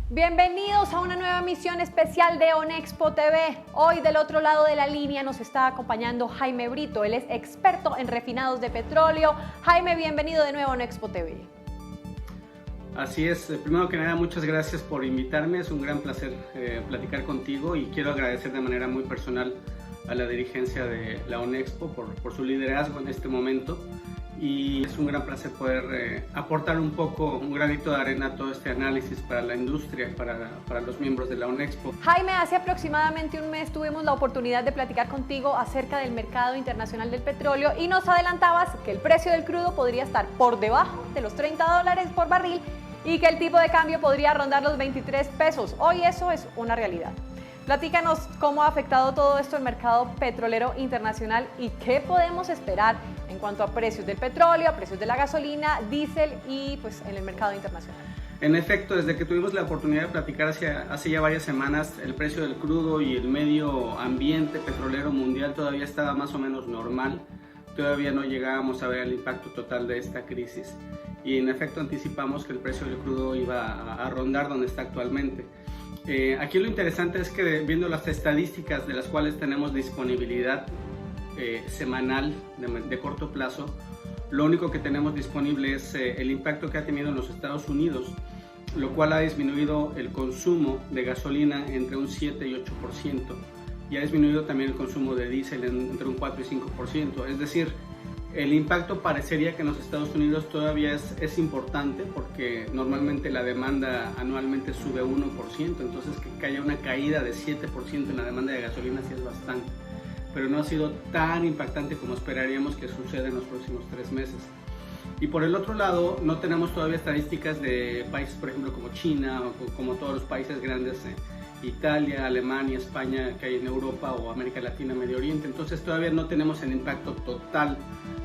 Bienvenidos a una nueva emisión especial de ONEXPO TV. Hoy del otro lado de la línea nos está acompañando Jaime Brito. Él es experto en refinados de petróleo. Jaime, bienvenido de nuevo a ONEXPO TV. Así es, primero que nada muchas gracias por invitarme, es un gran placer platicar contigo y quiero agradecer de manera muy personal a la dirigencia de la ONEXPO por su liderazgo en este momento. Y es un gran placer poder aportar un granito de arena a todo este análisis para la industria, para los miembros de la ONEXPO. Jaime, hace aproximadamente un mes tuvimos la oportunidad de platicar contigo acerca del mercado internacional del petróleo y nos adelantabas que el precio del crudo podría estar por debajo de los $30 por barril y que el tipo de cambio podría rondar los 23 pesos. Hoy eso es una realidad. Platícanos cómo ha afectado todo esto el mercado petrolero internacional y qué podemos esperar en cuanto a precios del petróleo, a precios de la gasolina, diésel y pues en el mercado internacional. En efecto, desde que tuvimos la oportunidad de platicar hace ya varias semanas, el precio del crudo y el medio ambiente petrolero mundial todavía estaba más o menos normal. Todavía no llegábamos a ver el impacto total de esta crisis y en efecto anticipamos que el precio del crudo iba a rondar donde está actualmente. Aquí lo interesante es que viendo las estadísticas de las cuales tenemos disponibilidad semanal de corto plazo, lo único que tenemos disponible es el impacto que ha tenido en los Estados Unidos, lo cual ha disminuido el consumo de gasolina entre un 7 y 8%, y ha disminuido también el consumo de diésel entre un 4 y 5%, es decir, el impacto parecería que en los Estados Unidos todavía es importante porque normalmente la demanda anualmente sube 1%, entonces que haya una caída de 7% en la demanda de gasolina sí es bastante, pero no ha sido tan impactante como esperaríamos que suceda en los próximos 3 meses. Y por el otro lado, no tenemos todavía estadísticas de países, por ejemplo, como China o como todos los países grandes, Italia, Alemania, España, que hay en Europa o América Latina, Medio Oriente. Entonces todavía no tenemos el impacto total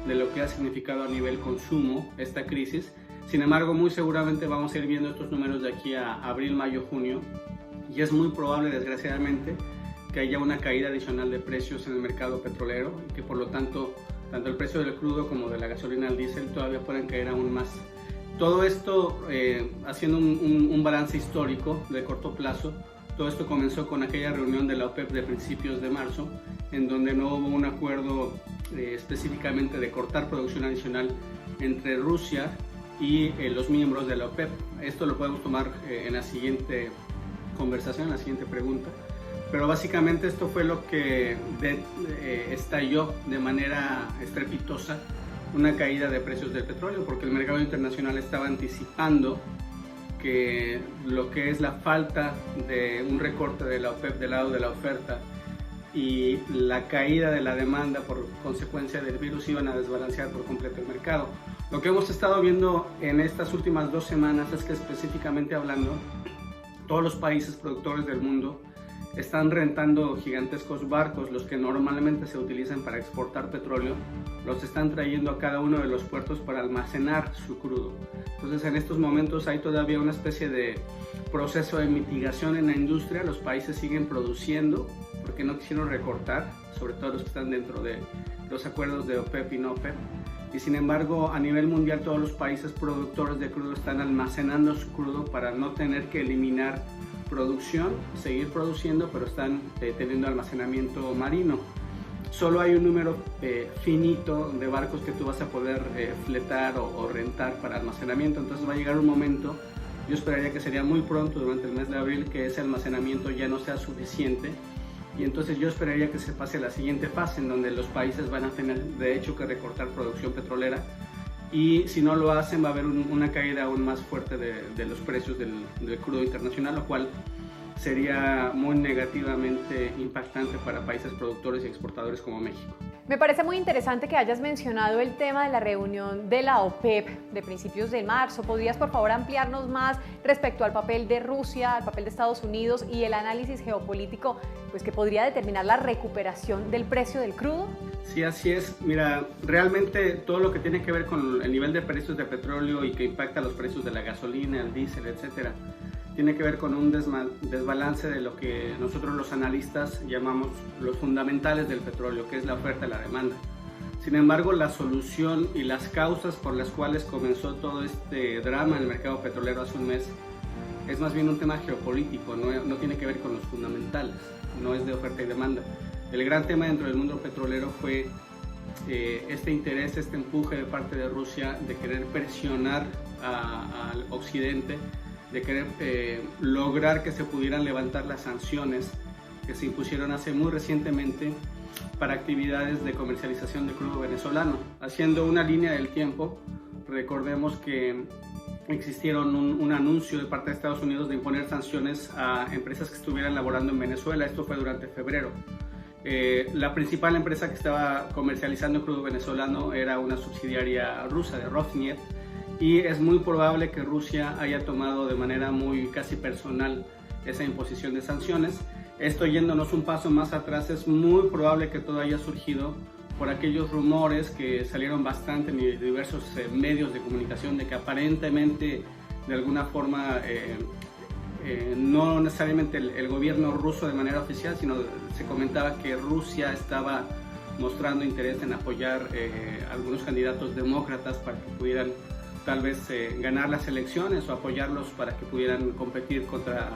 de lo que ha significado a nivel consumo esta crisis. Sin embargo, muy seguramente vamos a ir viendo estos números de aquí a abril, mayo, junio, y es muy probable, desgraciadamente, que haya una caída adicional de precios en el mercado petrolero y que por lo tanto el precio del crudo como de la gasolina al diésel todavía pueden caer aún más. Todo esto haciendo un balance histórico de corto plazo. Todo esto comenzó con aquella reunión de la OPEP de principios de marzo, en donde no hubo un acuerdo específicamente de cortar producción adicional entre Rusia y los miembros de la OPEP. Esto lo podemos tomar en la siguiente conversación, en la siguiente pregunta. Pero básicamente esto fue lo que estalló de manera estrepitosa una caída de precios del petróleo, porque el mercado internacional estaba anticipando que lo que es la falta de un recorte de la OPEP del lado de la oferta y la caída de la demanda por consecuencia del virus iban a desbalancear por completo el mercado. Lo que hemos estado viendo en estas últimas 2 semanas es que, específicamente hablando, todos los países productores del mundo están rentando gigantescos barcos, los que normalmente se utilizan para exportar petróleo, los están trayendo a cada uno de los puertos para almacenar su crudo. Entonces en estos momentos hay todavía una especie de proceso de mitigación en la industria. Los países siguen produciendo porque no quisieron recortar, sobre todo los que están dentro de los acuerdos de OPEP y no OPEP. Y sin embargo, a nivel mundial todos los países productores de crudo están almacenando su crudo para no tener que eliminar producción, seguir produciendo, pero están teniendo almacenamiento marino. Solo hay un número finito de barcos que tú vas a poder fletar o rentar para almacenamiento, entonces va a llegar un momento, yo esperaría que sería muy pronto, durante el mes de abril, que ese almacenamiento ya no sea suficiente, y entonces yo esperaría que se pase a la siguiente fase, en donde los países van a tener de hecho que recortar producción petrolera, y si no lo hacen va a haber una caída aún más fuerte de los precios del crudo internacional, lo cual sería muy negativamente impactante para países productores y exportadores como México. Me parece muy interesante que hayas mencionado el tema de la reunión de la OPEP de principios de marzo. ¿Podrías por favor ampliarnos más respecto al papel de Rusia, al papel de Estados Unidos y el análisis geopolítico pues, que podría determinar la recuperación del precio del crudo? Sí, así es. Mira, realmente todo lo que tiene que ver con el nivel de precios de petróleo y que impacta los precios de la gasolina, el diésel, etcétera, tiene que ver con un desbalance de lo que nosotros los analistas llamamos los fundamentales del petróleo, que es la oferta y la demanda. Sin embargo, la solución y las causas por las cuales comenzó todo este drama en el mercado petrolero hace un mes es más bien un tema geopolítico, no tiene que ver con los fundamentales, no es de oferta y demanda. El gran tema dentro del mundo petrolero fue este interés, este empuje de parte de Rusia de querer presionar al occidente, de querer lograr que se pudieran levantar las sanciones que se impusieron hace muy recientemente para actividades de comercialización de crudo venezolano. Haciendo una línea del tiempo, recordemos que existieron un anuncio de parte de Estados Unidos de imponer sanciones a empresas que estuvieran laborando en Venezuela. Esto fue durante febrero. La principal empresa que estaba comercializando crudo venezolano era una subsidiaria rusa de Rosneft, y es muy probable que Rusia haya tomado de manera muy casi personal esa imposición de sanciones. Esto, yéndonos un paso más atrás, es muy probable que todo haya surgido por aquellos rumores que salieron bastante en diversos medios de comunicación de que aparentemente, de alguna forma, no necesariamente el gobierno ruso de manera oficial, sino se comentaba que Rusia estaba mostrando interés en apoyar algunos candidatos demócratas para que pudieran tal vez ganar las elecciones o apoyarlos para que pudieran competir contra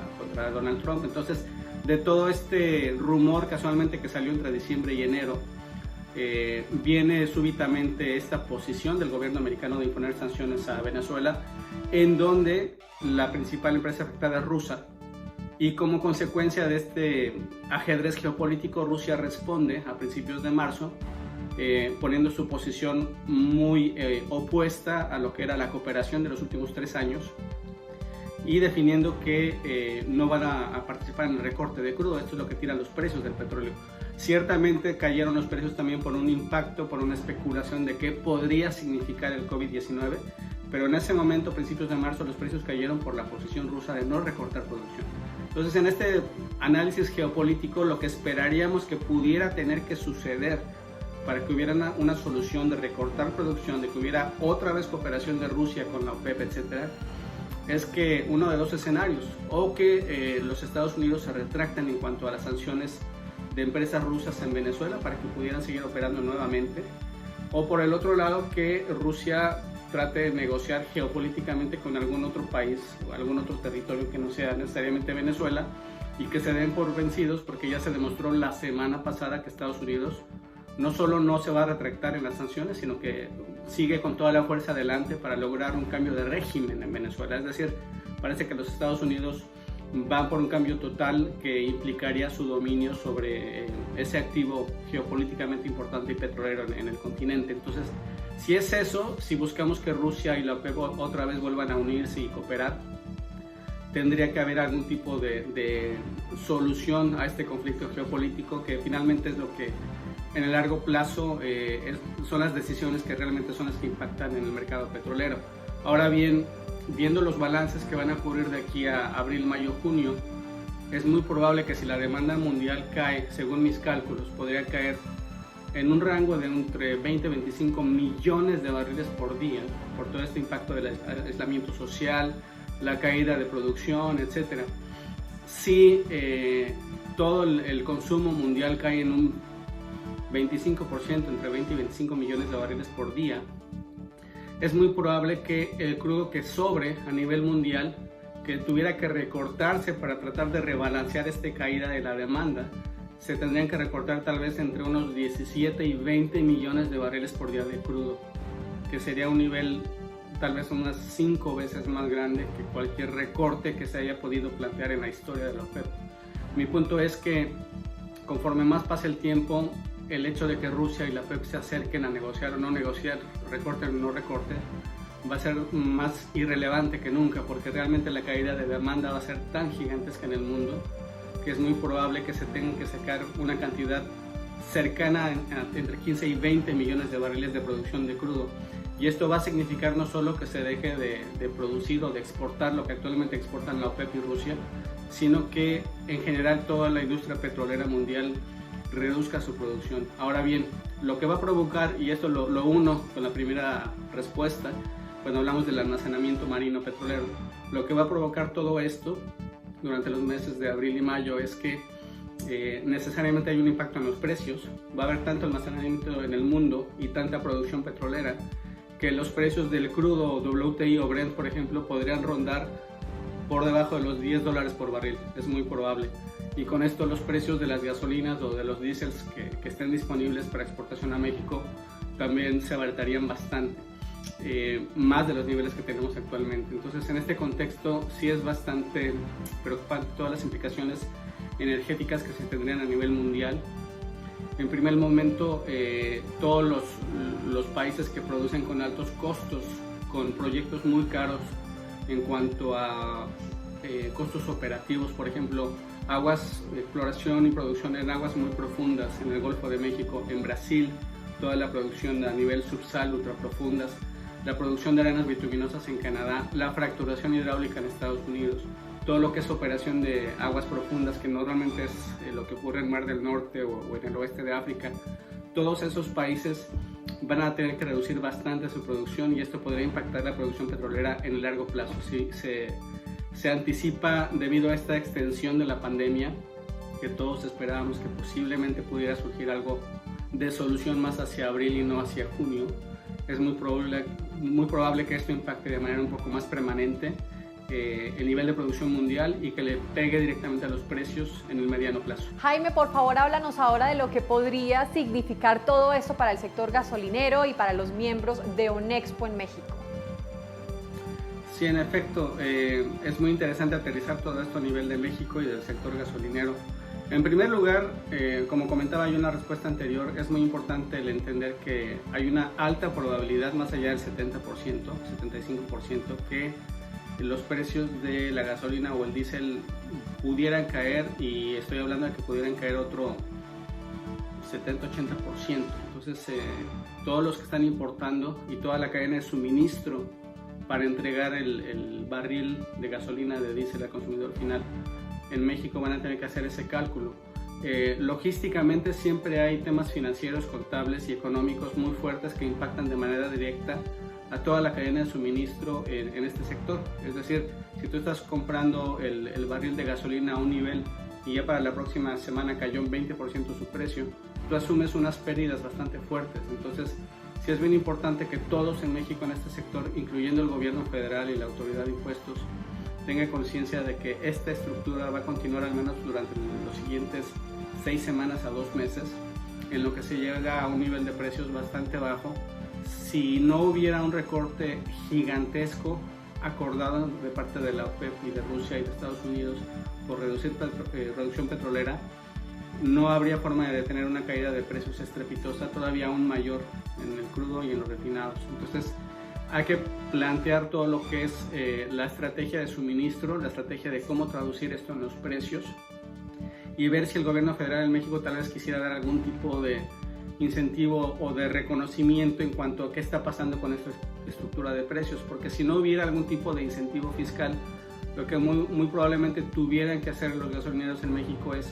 Donald Trump. Entonces, de todo este rumor casualmente que salió entre diciembre y enero, viene súbitamente esta posición del gobierno americano de imponer sanciones a Venezuela, en donde la principal empresa afectada es rusa, y como consecuencia de este ajedrez geopolítico, Rusia responde a principios de marzo poniendo su posición muy opuesta a lo que era la cooperación de los últimos 3 años y definiendo que no van a participar en el recorte de crudo. Esto es lo que tira los precios del petróleo. Ciertamente cayeron los precios también por un impacto, por una especulación de qué podría significar el COVID-19, pero en ese momento, principios de marzo, los precios cayeron por la posición rusa de no recortar producción. Entonces, en este análisis geopolítico, lo que esperaríamos que pudiera tener que suceder para que hubiera una solución de recortar producción, de que hubiera otra vez cooperación de Rusia con la OPEP, etcétera, es que uno de 2 escenarios: o que los Estados Unidos se retracten en cuanto a las sanciones de empresas rusas en Venezuela para que pudieran seguir operando nuevamente, o por el otro lado, que Rusia trate de negociar geopolíticamente con algún otro país o algún otro territorio que no sea necesariamente Venezuela, y que se den por vencidos, porque ya se demostró la semana pasada que Estados Unidos no solo no se va a retractar en las sanciones, sino que sigue con toda la fuerza adelante para lograr un cambio de régimen en Venezuela. Es decir, parece que los Estados Unidos van por un cambio total que implicaría su dominio sobre ese activo geopolíticamente importante y petrolero en el continente. Entonces, si es eso, si buscamos que Rusia y la OPEP otra vez vuelvan a unirse y cooperar, tendría que haber algún tipo de solución a este conflicto geopolítico, que finalmente es lo que en el largo plazo son las decisiones que realmente son las que impactan en el mercado petrolero. Ahora bien, viendo los balances que van a ocurrir de aquí a abril, mayo, junio, es muy probable que si la demanda mundial cae, según mis cálculos, podría caer en un rango de entre 20 y 25 millones de barriles por día, por todo este impacto del aislamiento social, la caída de producción, etc. Si todo el consumo mundial cae en un 25%, entre 20 y 25 millones de barriles por día, es muy probable que el crudo que sobre a nivel mundial, que tuviera que recortarse para tratar de rebalancear esta caída de la demanda, se tendrían que recortar tal vez entre unos 17 y 20 millones de barriles por día de crudo, que sería un nivel tal vez unas 5 veces más grande que cualquier recorte que se haya podido plantear en la historia de la OPEP. Mi punto es que conforme más pase el tiempo, el hecho de que Rusia y la OPEP se acerquen a negociar o no negociar, recorte o no recorte, va a ser más irrelevante que nunca, porque realmente la caída de demanda va a ser tan gigantesca en el mundo que es muy probable que se tengan que sacar una cantidad cercana a entre 15 y 20 millones de barriles de producción de crudo. Y esto va a significar no solo que se deje de producir o de exportar lo que actualmente exportan la OPEP y Rusia, sino que en general toda la industria petrolera mundial reduzca su producción. Ahora bien, lo que va a provocar, y esto lo uno con la primera respuesta cuando hablamos del almacenamiento marino petrolero, lo que va a provocar todo esto durante los meses de abril y mayo es que necesariamente hay un impacto en los precios. Va a haber tanto almacenamiento en el mundo y tanta producción petrolera que los precios del crudo WTI o Brent, por ejemplo, podrían rondar por debajo de los $10 por barril, es muy probable. Y con esto los precios de las gasolinas o de los diésels que estén disponibles para exportación a México también se abaratarían bastante, más de los niveles que tenemos actualmente. Entonces, en este contexto sí es bastante preocupante todas las implicaciones energéticas que se tendrían a nivel mundial. En primer momento, todos los países que producen con altos costos, con proyectos muy caros en cuanto a costos operativos, por ejemplo, exploración y producción en aguas muy profundas en el Golfo de México, en Brasil, toda la producción a nivel subsal, ultraprofundas, la producción de arenas bituminosas en Canadá, la fracturación hidráulica en Estados Unidos, todo lo que es operación de aguas profundas, que normalmente es lo que ocurre en el Mar del Norte o en el oeste de África. Todos esos países van a tener que reducir bastante su producción y esto podría impactar la producción petrolera en el largo plazo. Sí, se anticipa, debido a esta extensión de la pandemia, que todos esperábamos que posiblemente pudiera surgir algo de solución más hacia abril y no hacia junio. Es muy probable que esto impacte de manera un poco más permanente el nivel de producción mundial y que le pegue directamente a los precios en el mediano plazo. Jaime, por favor, háblanos ahora de lo que podría significar todo esto para el sector gasolinero y para los miembros de ONEXPO en México. Sí, en efecto, es muy interesante aterrizar todo esto a nivel de México y del sector gasolinero. En primer lugar, como comentaba yo en la respuesta anterior, es muy importante el entender que hay una alta probabilidad, más allá del 70%, 75%, que los precios de la gasolina o el diésel pudieran caer, y estoy hablando de que pudieran caer otro 70-80%. Entonces, todos los que están importando y toda la cadena de suministro para entregar el barril de gasolina, de diésel al consumidor final en México van a tener que hacer ese cálculo. Logísticamente siempre hay temas financieros, contables y económicos muy fuertes que impactan de manera directa a toda la cadena de suministro en este sector. Es decir, si tú estás comprando el barril de gasolina a un nivel y ya para la próxima semana cayó un 20% su precio, tú asumes unas pérdidas bastante fuertes. Entonces, sí es bien importante que todos en México en este sector, incluyendo el gobierno federal y la autoridad de impuestos, tenga conciencia de que esta estructura va a continuar al menos durante los siguientes 6 semanas a 2 meses, en lo que se llega a un nivel de precios bastante bajo. Si no hubiera un recorte gigantesco acordado de parte de la OPEP y de Rusia y de Estados Unidos por reducir producción petrolera, no habría forma de detener una caída de precios estrepitosa, todavía aún mayor en el crudo y en los refinados. Entonces, hay que plantear todo lo que es la estrategia de suministro, la estrategia de cómo traducir esto en los precios y ver si el gobierno federal en México tal vez quisiera dar algún tipo de incentivo o de reconocimiento en cuanto a qué está pasando con esta estructura de precios, porque si no hubiera algún tipo de incentivo fiscal, lo que muy probablemente tuvieran que hacer los gasolineros en México es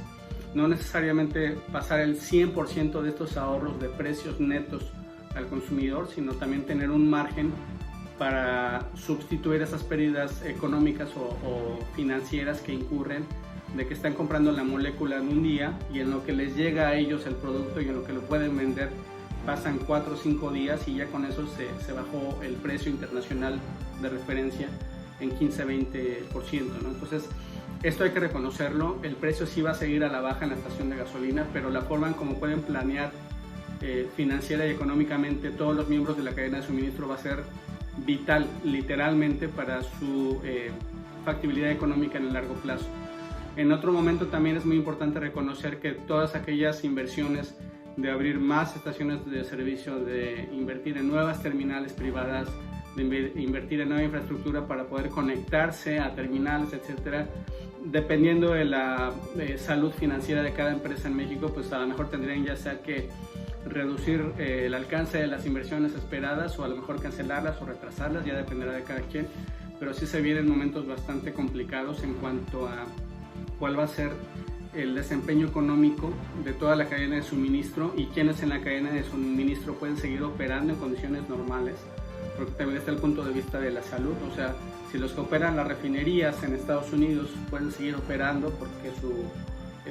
no necesariamente pasar el 100% de estos ahorros de precios netos al consumidor, sino también tener un margen para sustituir esas pérdidas económicas o financieras que incurren de que están comprando la molécula en un día y en lo que les llega a ellos el producto y en lo que lo pueden vender pasan 4 o 5 días y ya con eso se bajó el precio internacional de referencia en 15-20%, ¿no? Entonces, esto hay que reconocerlo, el precio sí va a seguir a la baja en la estación de gasolina, pero la forma en cómo pueden planear financiera y económicamente todos los miembros de la cadena de suministro va a ser vital, literalmente, para su factibilidad económica en el largo plazo. En otro momento también es muy importante reconocer que todas aquellas inversiones de abrir más estaciones de servicio, de invertir en nuevas terminales privadas, de invertir en nueva infraestructura para poder conectarse a terminales, etcétera, dependiendo de la salud financiera de cada empresa en México, pues a lo mejor tendrían ya sea que reducir el alcance de las inversiones esperadas o a lo mejor cancelarlas o retrasarlas, ya dependerá de cada quien, pero sí se vienen momentos bastante complicados en cuanto a cuál va a ser el desempeño económico de toda la cadena de suministro y quiénes en la cadena de suministro pueden seguir operando en condiciones normales, porque también está el punto de vista de la salud. O sea, si los que operan las refinerías en Estados Unidos pueden seguir operando porque su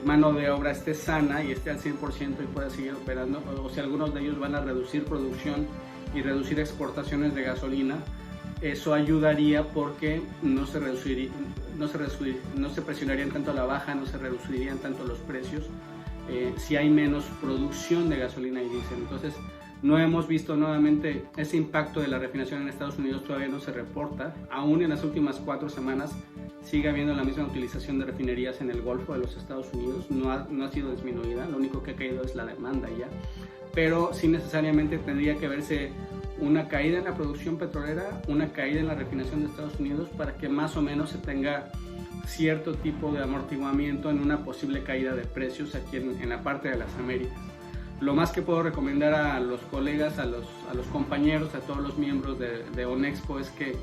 mano de obra esté sana y esté al 100% y pueda seguir operando, o si algunos de ellos van a reducir producción y reducir exportaciones de gasolina, eso ayudaría porque no se presionarían tanto a la baja, no se reducirían tanto los precios si hay menos producción de gasolina y diésel. Entonces, no hemos visto nuevamente ese impacto de la refinación en Estados Unidos, todavía no se reporta. Aún en las últimas 4 semanas sigue habiendo la misma utilización de refinerías en el Golfo de los Estados Unidos, no ha sido disminuida, lo único que ha caído es la demanda ya. Pero sí necesariamente tendría que verse una caída en la producción petrolera, una caída en la refinación de Estados Unidos para que más o menos se tenga cierto tipo de amortiguamiento en una posible caída de precios aquí en la parte de las Américas. Lo más que puedo recomendar a los colegas, a los compañeros, a todos los miembros de ONEXPO es que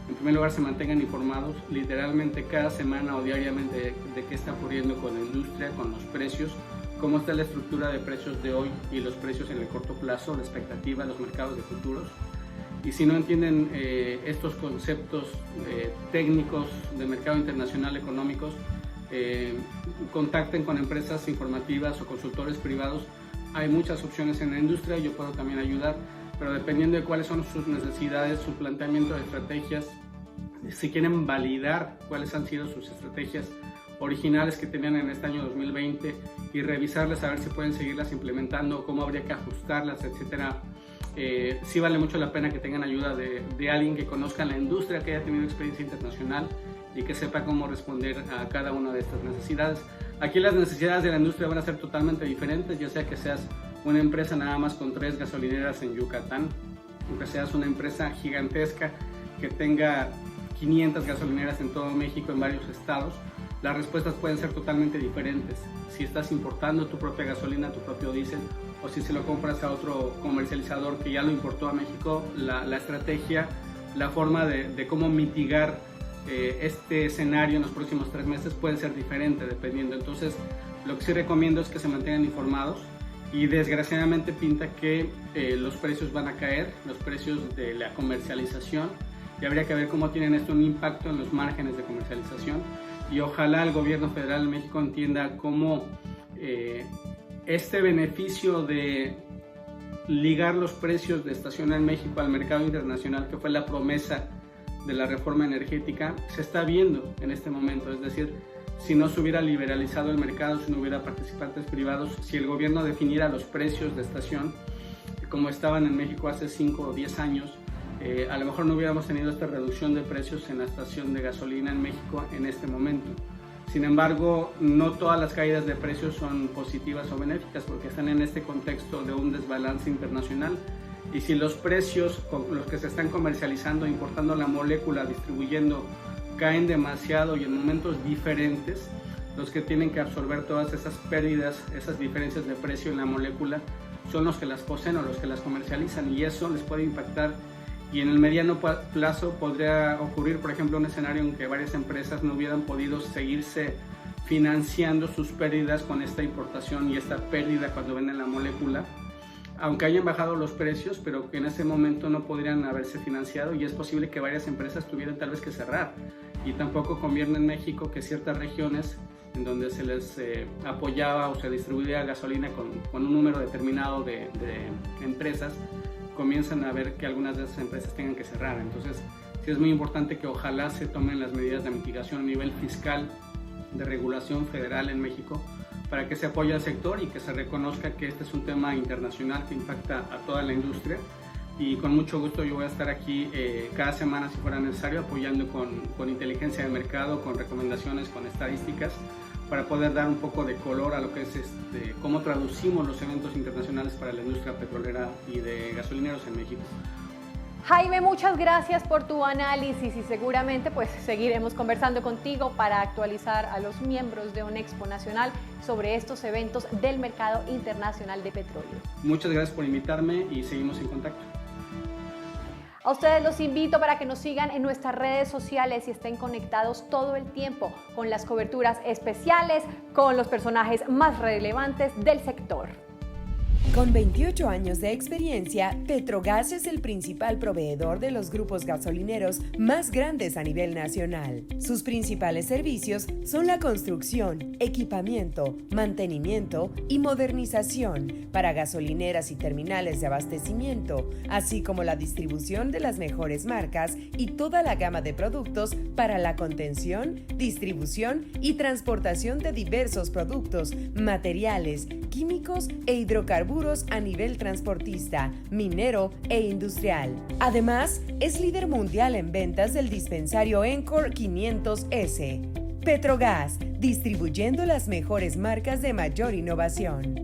en primer lugar se mantengan informados literalmente cada semana o diariamente de qué está ocurriendo con la industria, con los precios, cómo está la estructura de precios de hoy y los precios en el corto plazo, la expectativa, los mercados de futuros. Y si no entienden estos conceptos técnicos de mercado internacional económicos, contacten con empresas informativas o consultores privados. Hay muchas opciones en la industria, yo puedo también ayudar, pero dependiendo de cuáles son sus necesidades, su planteamiento de estrategias, si quieren validar cuáles han sido sus estrategias originales que tenían en este año 2020 y revisarlas a ver si pueden seguirlas implementando, cómo habría que ajustarlas, etcétera. Sí vale mucho la pena que tengan ayuda de alguien que conozca la industria, que haya tenido experiencia internacional y que sepa cómo responder a cada una de estas necesidades. Aquí las necesidades de la industria van a ser totalmente diferentes, ya sea que seas una empresa nada más con 3 gasolineras en Yucatán, o que seas una empresa gigantesca que tenga 500 gasolineras en todo México, en varios estados. Las respuestas pueden ser totalmente diferentes. Si estás importando tu propia gasolina, tu propio diésel, o si se lo compras a otro comercializador que ya lo importó a México, la estrategia, la forma de cómo mitigar este escenario en los próximos 3 meses puede ser diferente dependiendo. Entonces, lo que sí recomiendo es que se mantengan informados y desgraciadamente pinta que los precios van a caer, los precios de la comercialización, y habría que ver cómo tienen esto un impacto en los márgenes de comercialización. Y ojalá el gobierno federal de México entienda cómo este beneficio de ligar los precios de estación en México al mercado internacional, que fue la promesa de la reforma energética, se está viendo en este momento. Es decir, si no se hubiera liberalizado el mercado, si no hubiera participantes privados, si el gobierno definiera los precios de estación como estaban en México hace 5 o 10 años, a lo mejor no hubiéramos tenido esta reducción de precios en la estación de gasolina en México en este momento. Sin embargo, no todas las caídas de precios son positivas o benéficas porque están en este contexto de un desbalance internacional. Y si los precios con los que se están comercializando, importando la molécula, distribuyendo, caen demasiado y en momentos diferentes, los que tienen que absorber todas esas pérdidas, esas diferencias de precio en la molécula, son los que las poseen o los que las comercializan, y eso les puede impactar. Y en el mediano plazo podría ocurrir, por ejemplo, un escenario en que varias empresas no hubieran podido seguirse financiando sus pérdidas con esta importación y esta pérdida cuando venden la molécula, aunque hayan bajado los precios, pero que en ese momento no podrían haberse financiado, y es posible que varias empresas tuvieran tal vez que cerrar. Y tampoco conviene en México que ciertas regiones en donde se les apoyaba o se distribuía gasolina con un número determinado de empresas, comienzan a ver que algunas de esas empresas tengan que cerrar. Entonces, sí es muy importante que ojalá se tomen las medidas de mitigación a nivel fiscal, de regulación federal en México, para que se apoye al sector y que se reconozca que este es un tema internacional que impacta a toda la industria. Y con mucho gusto yo voy a estar aquí cada semana, si fuera necesario, apoyando con inteligencia de mercado, con recomendaciones, con estadísticas, para poder dar un poco de color a lo que es cómo traducimos los eventos internacionales para la industria petrolera y de gasolineros en México. Jaime, muchas gracias por tu análisis y seguramente pues seguiremos conversando contigo para actualizar a los miembros de ONEXPO Nacional sobre estos eventos del mercado internacional de petróleo. Muchas gracias por invitarme y seguimos en contacto. A ustedes los invito para que nos sigan en nuestras redes sociales y estén conectados todo el tiempo con las coberturas especiales, con los personajes más relevantes del sector. Con 28 años de experiencia, Petrogas es el principal proveedor de los grupos gasolineros más grandes a nivel nacional. Sus principales servicios son la construcción, equipamiento, mantenimiento y modernización para gasolineras y terminales de abastecimiento, así como la distribución de las mejores marcas y toda la gama de productos para la contención, distribución y transportación de diversos productos, materiales, químicos e hidrocarburos a nivel transportista, minero e industrial. Además, es líder mundial en ventas del dispensario Encore 500S. Petrogas, distribuyendo las mejores marcas de mayor innovación.